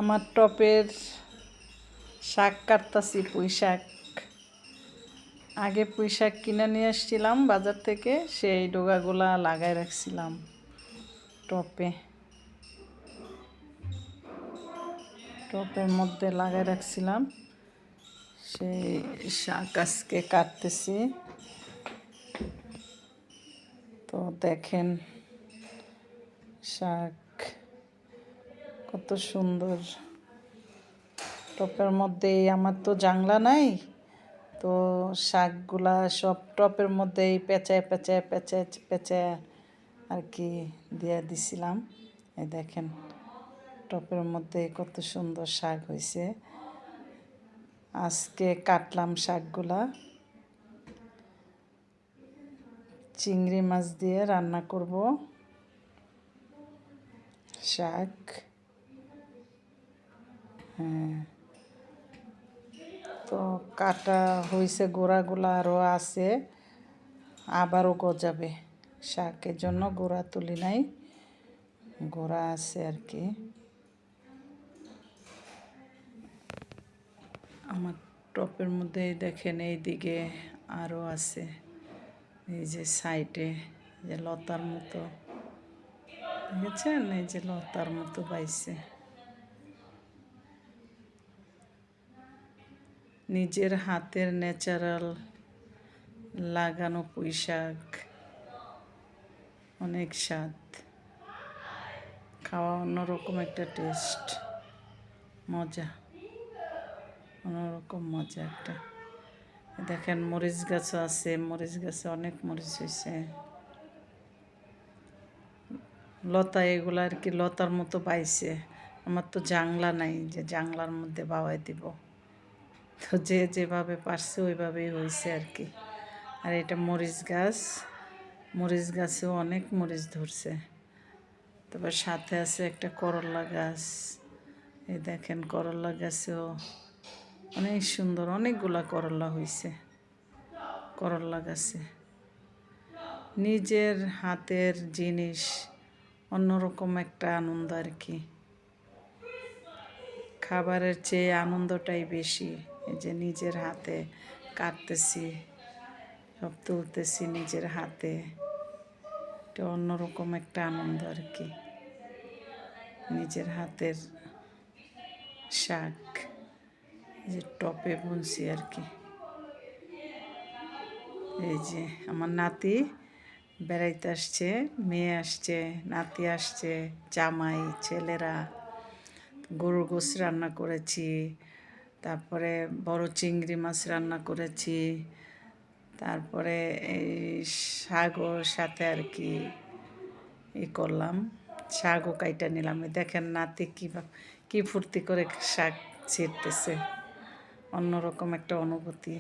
আমার টপের শাক কাটতাছি, পুঁই শাক। আগে পুঁই শাক কিনে নিয়ে আসছিলাম বাজার থেকে, সেই ডোগাগুলা লাগাই রাখছিলাম টপে। টপের মধ্যে লাগাই রাখছিলাম, সেই শাক আজকে কাটতেছি। তো দেখেন শাক কত সুন্দর। টপের মধ্যে আমার তো জাংলা নাই, তো শাকগুলা সব টপের মধ্যেই পেঁচায় পেঁচায় পেঁচায় পেঁচায় আর কি দিয়ে দিছিলাম। এই দেখেন টপের মধ্যে কত সুন্দর শাক হয়েছে। আজকে কাটলাম শাকগুলা, চিংড়ি মাছ দিয়ে রান্না করব শাক। হ্যাঁ, তো কাটা হয়েছে, গোড়াগুলো আরও আছে, আবারও গজাবে শাকের জন্য। গোড়া তুলি নাই, গোড়া আছে আর কি। আমার টপের মধ্যে দেখেন এইদিকে আরও আছে, এই যে সাইডে যে লতার মতো দেখেছেন, এই যে লতার মতো পাইছে। নিজের হাতের ন্যাচারাল লাগানো পুঁই শাক, অনেক স্বাদ, খাওয়া অন্যরকম একটা টেস্ট, মজা, অন্যরকম মজা একটা। দেখেন মরিচ গাছও আছে, মরিচ গাছে অনেক মরিচ হয়েছে। লতা এগুলো আর কি লতার মতো পাইছে। আমার তো জাংলা নাই যে জাংলার মধ্যে বাওয়াই দিব, তো যে যেভাবে পারছে ওইভাবেই হয়েছে আর কি। আর এটা মরিচ গাছ, মরিচ গাছেও অনেক মরিচ ধরছে। তারপর সাথে আছে একটা করলা গাছ, এই দেখেন করলা গাছেও অনেক সুন্দর, অনেকগুলা করলা হয়েছে করলা গাছে। নিজের হাতের জিনিস অন্যরকম একটা আনন্দ আর কি। খাবারের চেয়ে আনন্দটাই বেশি। এই যে নিজের হাতে কাটতেছি, সব তুলতেছি নিজের হাতে, এটা অন্যরকম একটা আনন্দ আর কি। নিজের হাতের শাক যে টপে বুনছি আর কি। এই যে আমার নাতি বেড়াইতে আসছে, মেয়ে আসছে, নাতি আসছে, জামাই, ছেলেরা। গরুর গোশ রান্না করেছি, তারপরে বড় চিংড়ি মাছ রান্না করেছি, তারপরে এই শাকর সাথে আর কি করলাম, শাকও কাইটা নিলাম। দেখেন নাতি কি ফুর্তি করে শাক ছিঁড়তেছে। অন্যরকম একটা অনুভূতি,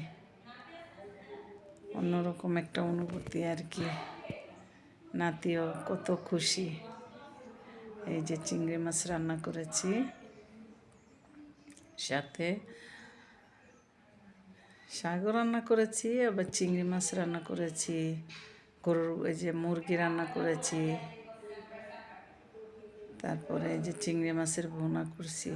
অন্যরকম একটা অনুভূতি আর কি। নাতিও কত খুশি। এই যে চিংড়ি মাছ রান্না করেছি, সাথে শাকও রান্না করেছি, আবার চিংড়ি মাছ রান্না করেছি, গরুর এই যে মুরগি রান্না করেছি, তারপরে এই যে চিংড়ি মাছের ভুনা করছি।